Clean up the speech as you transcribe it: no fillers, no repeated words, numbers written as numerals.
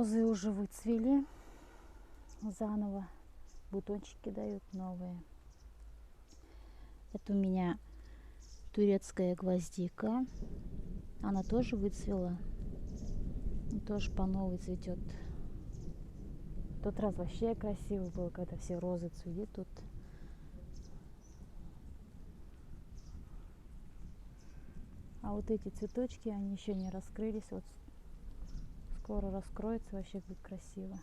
розы уже выцвели заново, бутончики дают новые. Это у меня турецкая гвоздика, она тоже выцвела, тоже по новой цветет. В тот раз вообще красиво было, когда все розы цвели тут. А вот эти цветочки, они еще не раскрылись, вот скоро раскроются, вообще будет красиво.